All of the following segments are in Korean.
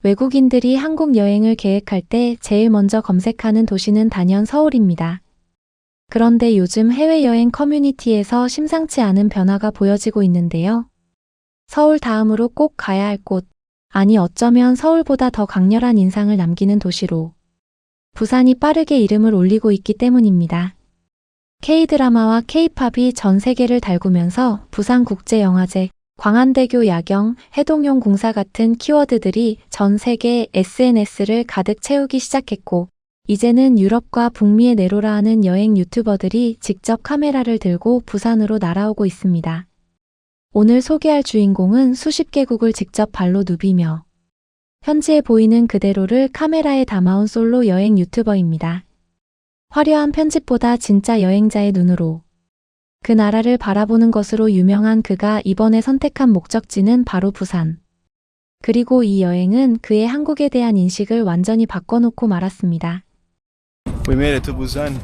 외국인들이 한국 여행을 계획할 때 제일 먼저 검색하는 도시는 단연 서울입니다. 그런데 요즘 해외여행 커뮤니티에서 심상치 않은 변화가 보여지고 있는데요. 서울 다음으로 꼭 가야 할 곳, 아니 어쩌면 서울보다 더 강렬한 인상을 남기는 도시로 부산이 빠르게 이름을 올리고 있기 때문입니다. K-드라마와 K-팝이 전 세계를 달구면서 부산국제영화제, 광안대교 야경, 해동용 공사 같은 키워드들이 전 세계 SNS를 가득 채우기 시작했고, 이제는 유럽과 북미에 내로라 하는 여행 유튜버들이 직접 카메라를 들고 부산으로 날아오고 있습니다. 오늘 소개할 주인공은 수십 개국을 직접 발로 누비며 현지에 보이는 그대로를 카메라에 담아온 솔로 여행 유튜버입니다. 화려한 편집보다 진짜 여행자의 눈으로 그 나라를 바라보는 것으로 유명한 그가 이번에 선택한 목적지는 바로 부산. 그리고 이 여행은 그의 한국에 대한 인식을 완전히 바꿔놓고 말았습니다. We made it to Busan.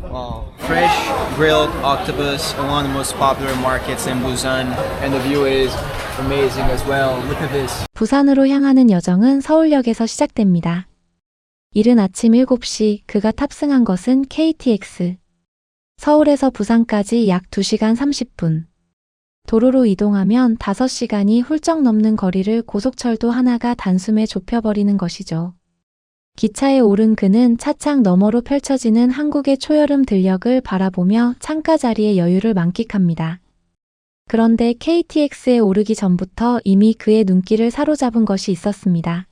Wow. Fresh grilled octopus, one of the most popular markets in Busan. And the view is amazing as well. Look at this. 부산으로 향하는 여정은 서울역에서 시작됩니다. 이른 아침 7시 그가 탑승한 것은 KTX. 서울에서 부산까지 약 2시간 30분. 도로로 이동하면 5시간이 훌쩍 넘는 거리를 고속철도 하나가 단숨에 좁혀버리는 것이죠. 기차에 오른 그는 차창 너머로 펼쳐지는 한국의 초여름 들녘을 바라보며 창가 자리의 여유를 만끽합니다. 그런데 KTX에 오르기 전부터 이미 그의 눈길을 사로잡은 것이 있었습니다.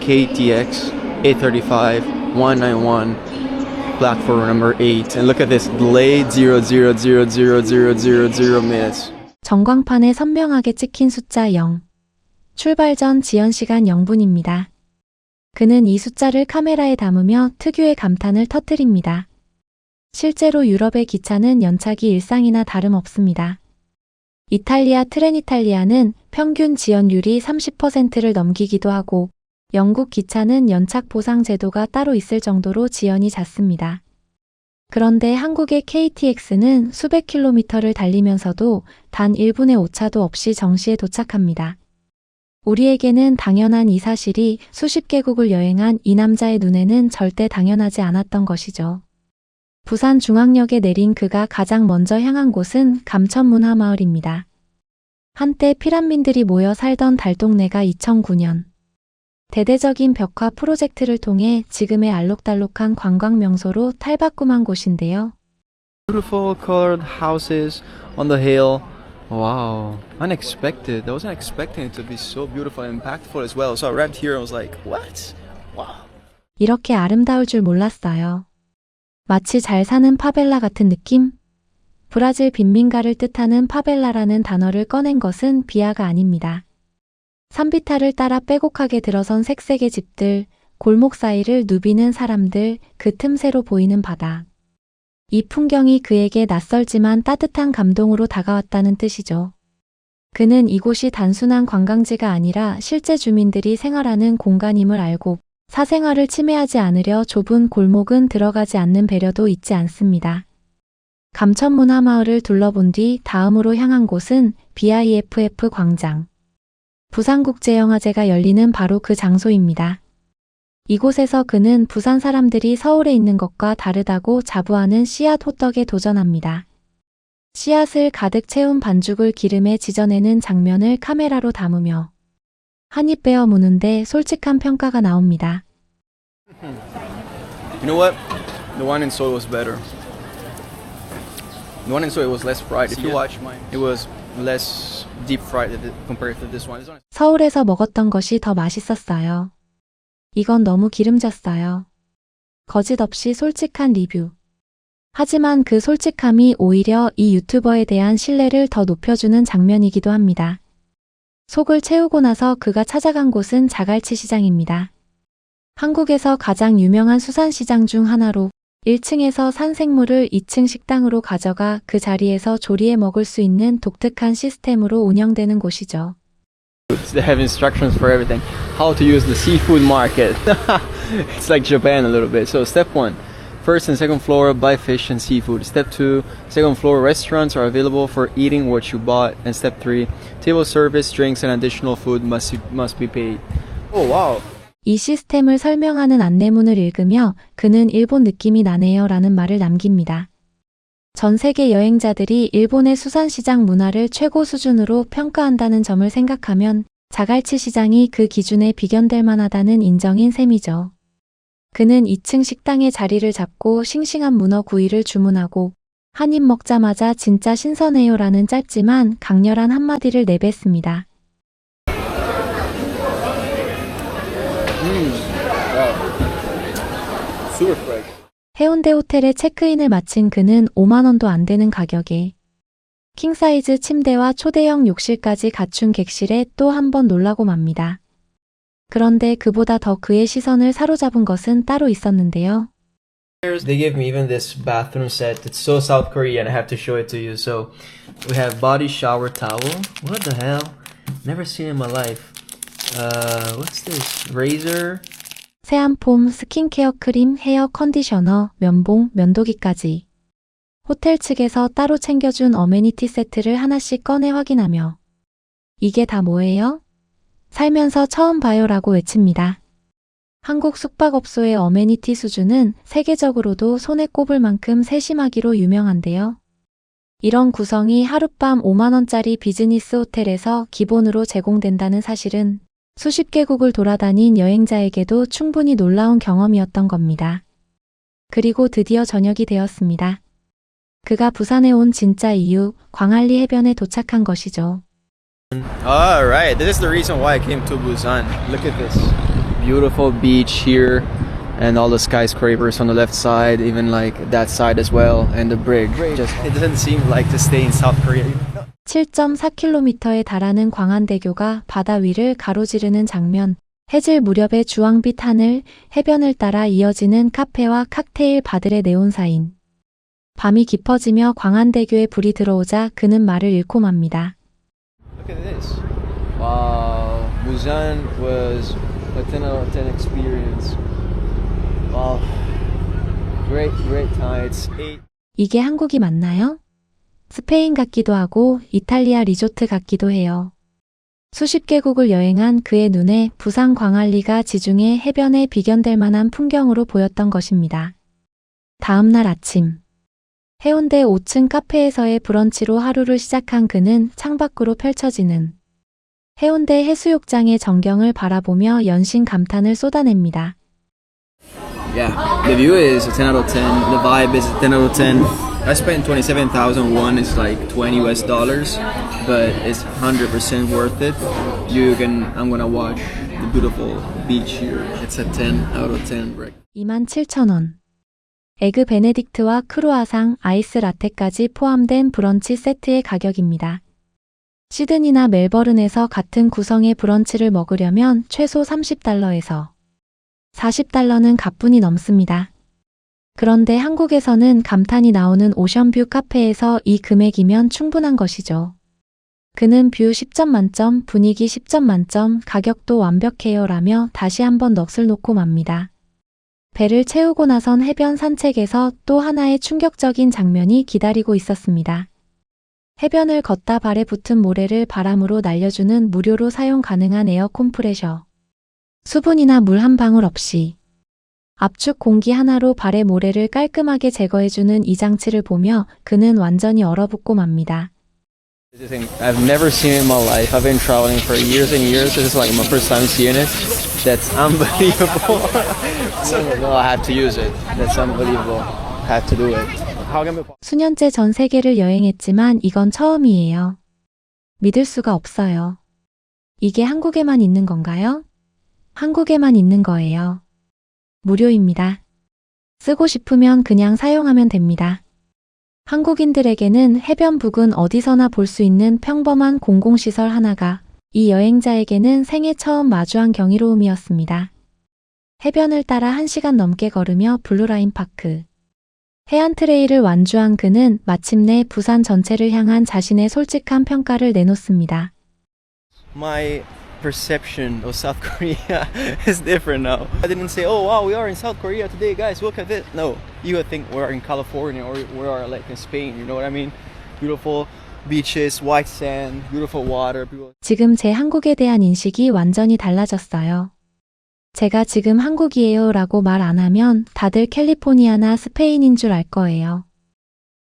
KTX 835 191 platform number 8 and look at this delayed 0.0000000 minutes. 전광판에 선명하게 찍힌 숫자 0. 출발 전 지연 시간 0분입니다. 그는 이 숫자를 카메라에 담으며 특유의 감탄을 터뜨립니다. 실제로 유럽의 기차는 연착이 일상이나 다름없습니다. 이탈리아 트렌이탈리아는 평균 지연율이 30%를 넘기기도 하고 영국 기차는 연착 보상 제도가 따로 있을 정도로 지연이 잦습니다. 그런데 한국의 KTX는 수백 킬로미터를 달리면서도 단 1분의 오차도 없이 정시에 도착합니다. 우리에게는 당연한 이 사실이 수십 개국을 여행한 이 남자의 눈에는 절대 당연하지 않았던 것이죠. 부산 중앙역에 내린 그가 가장 먼저 향한 곳은 감천문화마을입니다. 한때 피란민들이 모여 살던 달동네가 2009년 대대적인 벽화 프로젝트를 통해 지금의 알록달록한 관광 명소로 탈바꿈한 곳인데요. Beautiful colored houses on the hill. Wow, unexpected. I wasn't expecting it to be so beautiful and impactful as well. So I arrived here and I was like, what? Wow. 이렇게 아름다울 줄 몰랐어요. 마치 잘 사는 파벨라 같은 느낌? 브라질 빈민가를 뜻하는 파벨라라는 단어를 꺼낸 것은 비하가 아닙니다. 산비탈을 따라 빼곡하게 들어선 색색의 집들, 골목 사이를 누비는 사람들, 그 틈새로 보이는 바다. 이 풍경이 그에게 낯설지만 따뜻한 감동으로 다가왔다는 뜻이죠. 그는 이곳이 단순한 관광지가 아니라 실제 주민들이 생활하는 공간임을 알고 사생활을 침해하지 않으려 좁은 골목은 들어가지 않는 배려도 잊지 않습니다. 감천문화마을을 둘러본 뒤 다음으로 향한 곳은 BIFF 광장. 부산국제영화제가 열리는 바로 그 장소입니다. 이곳에서 그는 부산 사람들이 서울에 있는 것과 다르다고 자부하는 씨앗 호떡에 도전합니다. 씨앗을 가득 채운 반죽을 기름에 지져내는 장면을 카메라로 담으며 한입 베어 무는데 솔직한 평가가 나옵니다. You know what? The one in Seoul was better. The one in Seoul was less fried. If you watch mine, it was less deep fried compared to this one. 서울에서 먹었던 것이 더 맛있었어요. 이건 너무 기름졌어요. 거짓 없이 솔직한 리뷰. 하지만 그 솔직함이 오히려 이 유튜버에 대한 신뢰를 더 높여주는 장면이기도 합니다. 속을 채우고 나서 그가 찾아간 곳은 자갈치 시장입니다. 한국에서 가장 유명한 수산시장 중 하나로 1층에서 산생물을 2층 식당으로 가져가 그 자리에서 조리해 먹을 수 있는 독특한 시스템으로 운영되는 곳이죠. They have instructions for everything. How to use the seafood market. It's like Japan a little bit. So step 1, First and second floor, buy fish and seafood. Step 2, second floor restaurants are available for eating what you bought. And step 3, table service, drinks and additional food must be paid. Oh wow. 이 시스템을 설명하는 안내문을 읽으며 그는 일본 느낌이 나네요 라는 말을 남깁니다. 전 세계 여행자들이 일본의 수산시장 문화를 최고 수준으로 평가한다는 점을 생각하면 자갈치 시장이 그 기준에 비견될 만하다는 인정인 셈이죠. 그는 2층 식당에 자리를 잡고 싱싱한 문어 구이를 주문하고 한 입 먹자마자 진짜 신선해요 라는 짧지만 강렬한 한마디를 내뱉습니다. Super quick. 해운대 호텔에 체크인을 마친 그는 5만 원도 안 되는 가격에 킹사이즈 침대와 초대형 욕실까지 갖춘 객실에 또 한 번 놀라고 맙니다. 그런데 그보다 더 그의 시선을 사로잡은 것은 따로 있었는데요. They give me even this bathroom set. It's so South Korean. I have to show it to you. So we have body shower towel. What the hell? Never seen in my life. What's this? Razor. 세안폼, 스킨케어 크림, 헤어 컨디셔너, 면봉, 면도기까지. 호텔 측에서 따로 챙겨준 어메니티 세트를 하나씩 꺼내 확인하며 이게 다 뭐예요? 살면서 처음 봐요라고 외칩니다. 한국 숙박업소의 어메니티 수준은 세계적으로도 손에 꼽을 만큼 세심하기로 유명한데요. 이런 구성이 하룻밤 5만 원짜리 비즈니스 호텔에서 기본으로 제공된다는 사실은 수십 개국을 돌아다닌 여행자에게도 충분히 놀라운 경험이었던 겁니다. 그리고 드디어 저녁이 되었습니다. 그가 부산에 온 진짜 이유, 광안리 해변에 도착한 것이죠. Alright, this is the reason why I came to Busan. Look at this. Beautiful beach here and all the skyscrapers on the left side, even like that side as well, and the bridge. Just, it doesn't seem like to stay in South Korea. 7.4km에 달하는 광안대교가 바다 위를 가로지르는 장면, 해질 무렵의 주황빛 하늘, 해변을 따라 이어지는 카페와 칵테일 바들의 네온 사인. 밤이 깊어지며 광안대교에 불이 들어오자 그는 말을 잃고 맙니다. Look at this. Wow, Busan was a 10 out of 10 experience. Wow, great time. It's 8. 이게 한국이 맞나요? 스페인 같기도 하고 이탈리아 리조트 같기도 해요. 수십 개국을 여행한 그의 눈에 부산 광안리가 지중해 해변에 비견될 만한 풍경으로 보였던 것입니다. 다음 날 아침. 해운대 5층 카페에서의 브런치로 하루를 시작한 그는 창밖으로 펼쳐지는 해운대 해수욕장의 전경을 바라보며 연신 감탄을 쏟아냅니다. Yeah, the view is a 10 out of 10. The vibe is a 10 out of 10. I spent 27,000 won. It's like $20 US, but it's 100% worth it. I'm gonna watch the beautiful beach here. It's a 10 out of 10. 27,000원. 에그 베네딕트와 크루아상, 아이스 라테까지 포함된 브런치 세트의 가격입니다. 시드니나 멜버른에서 같은 구성의 브런치를 먹으려면 최소 $30에서 $40는 가뿐히 넘습니다. 그런데 한국에서는 감탄이 나오는 오션뷰 카페에서 이 금액이면 충분한 것이죠. 그는 뷰 10점 만점, 분위기 10점 만점, 가격도 완벽해요 라며 다시 한번 넋을 놓고 맙니다. 배를 채우고 나선 해변 산책에서 또 하나의 충격적인 장면이 기다리고 있었습니다. 해변을 걷다 발에 붙은 모래를 바람으로 날려주는 무료로 사용 가능한 에어 콤프레셔. 수분이나 물 한 방울 없이 압축 공기 하나로 발의 모래를 깔끔하게 제거해주는 이 장치를 보며 그는 완전히 얼어붙고 맙니다. I've never seen it in my life. I've been traveling for years and years. This is like my first time seeing it. That's unbelievable. No, I have to use it. That's unbelievable. I have to do it. How can we... 수년째 전 세계를 여행했지만 이건 처음이에요. 믿을 수가 없어요. 이게 한국에만 있는 건가요? 한국에만 있는 거예요. 무료입니다. 쓰고 싶으면 그냥 사용하면 됩니다. 한국인들에게는 해변 부근 어디서나 볼 수 있는 평범한 공공시설 하나가 이 여행자에게는 생애 처음 마주한 경이로움이었습니다. 해변을 따라 1시간 넘게 걸으며 블루라인 파크. 해안 트레일을 완주한 그는 마침내 부산 전체를 향한 자신의 솔직한 평가를 내놓습니다. My perception of South Korea is different now. I didn't say, oh wow, we are in South Korea today, guys, look at it. No, you would think we're in California or we are like in Spain, you know what I mean? Beautiful beaches, white sand, beautiful water. People... 지금 제 한국에 대한 인식이 완전히 달라졌어요. 제가 지금 한국이에요 라고 말 안 하면 다들 캘리포니아나 스페인인 줄 알 거예요.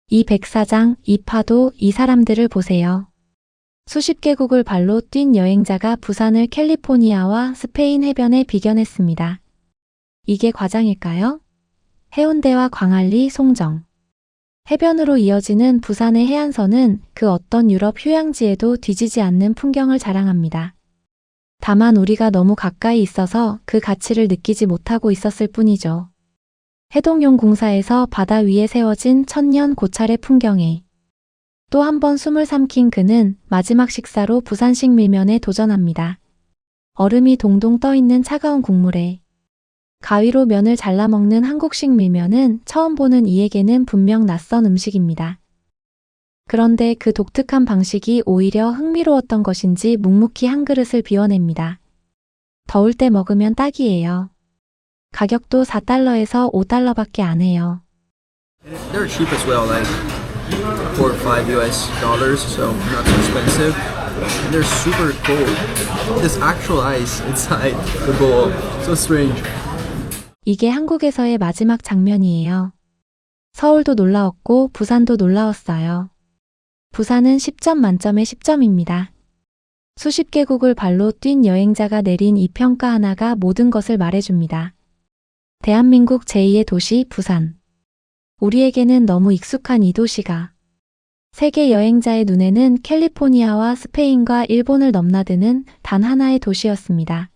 이 백사장, 이 파도, 이 사람들을 보세요. 수십 개국을 발로 뛴 여행자가 부산을 캘리포니아와 스페인 해변에 비견했습니다. 이게 과장일까요? 해운대와 광안리, 송정. 해변으로 이어지는 부산의 해안선은 그 어떤 유럽 휴양지에도 뒤지지 않는 풍경을 자랑합니다. 다만 우리가 너무 가까이 있어서 그 가치를 느끼지 못하고 있었을 뿐이죠. 해동용 공사에서 바다 위에 세워진 천년 고찰의 풍경에 또 한 번 숨을 삼킨 그는 마지막 식사로 부산식 밀면에 도전합니다. 얼음이 동동 떠있는 차가운 국물에 가위로 면을 잘라 먹는 한국식 밀면은 처음 보는 이에게는 분명 낯선 음식입니다. 그런데 그 독특한 방식이 오히려 흥미로웠던 것인지 묵묵히 한 그릇을 비워냅니다. 더울 때 먹으면 딱이에요. 가격도 4달러에서 5달러밖에 안 해요. They're cheap as well, like 4 or 5 US dollars, so not so expensive. And they're super cold. There's actual ice inside the bowl. So strange. 이게 한국에서의 마지막 장면이에요. 서울도 놀라웠고 부산도 놀라웠어요. 부산은 10점 만점에 10점입니다. 수십 개국을 발로 뛴 여행자가 내린 이 평가 하나가 모든 것을 말해줍니다. 대한민국 제2의 도시 부산. 우리에게는 너무 익숙한 이 도시가 세계 여행자의 눈에는 캘리포니아와 스페인과 일본을 넘나드는 단 하나의 도시였습니다.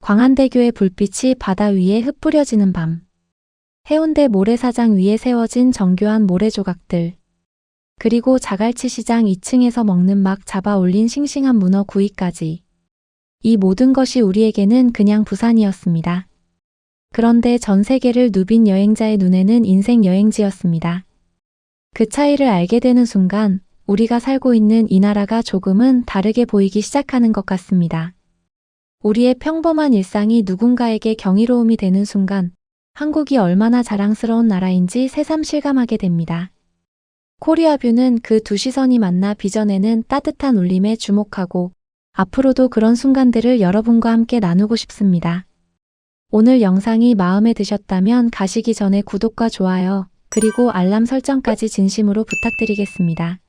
광안대교의 불빛이 바다 위에 흩뿌려지는 밤. 해운대 모래사장 위에 세워진 정교한 모래조각들. 그리고 자갈치 시장 2층에서 먹는 막 잡아 올린 싱싱한 문어 구이까지. 이 모든 것이 우리에게는 그냥 부산이었습니다. 그런데 전 세계를 누빈 여행자의 눈에는 인생 여행지였습니다. 그 차이를 알게 되는 순간 우리가 살고 있는 이 나라가 조금은 다르게 보이기 시작하는 것 같습니다. 우리의 평범한 일상이 누군가에게 경이로움이 되는 순간 한국이 얼마나 자랑스러운 나라인지 새삼 실감하게 됩니다. 코리아뷰는 그 두 시선이 만나 빚어내는 따뜻한 울림에 주목하고 앞으로도 그런 순간들을 여러분과 함께 나누고 싶습니다. 오늘 영상이 마음에 드셨다면 가시기 전에 구독과 좋아요, 그리고 알람 설정까지 진심으로 부탁드리겠습니다.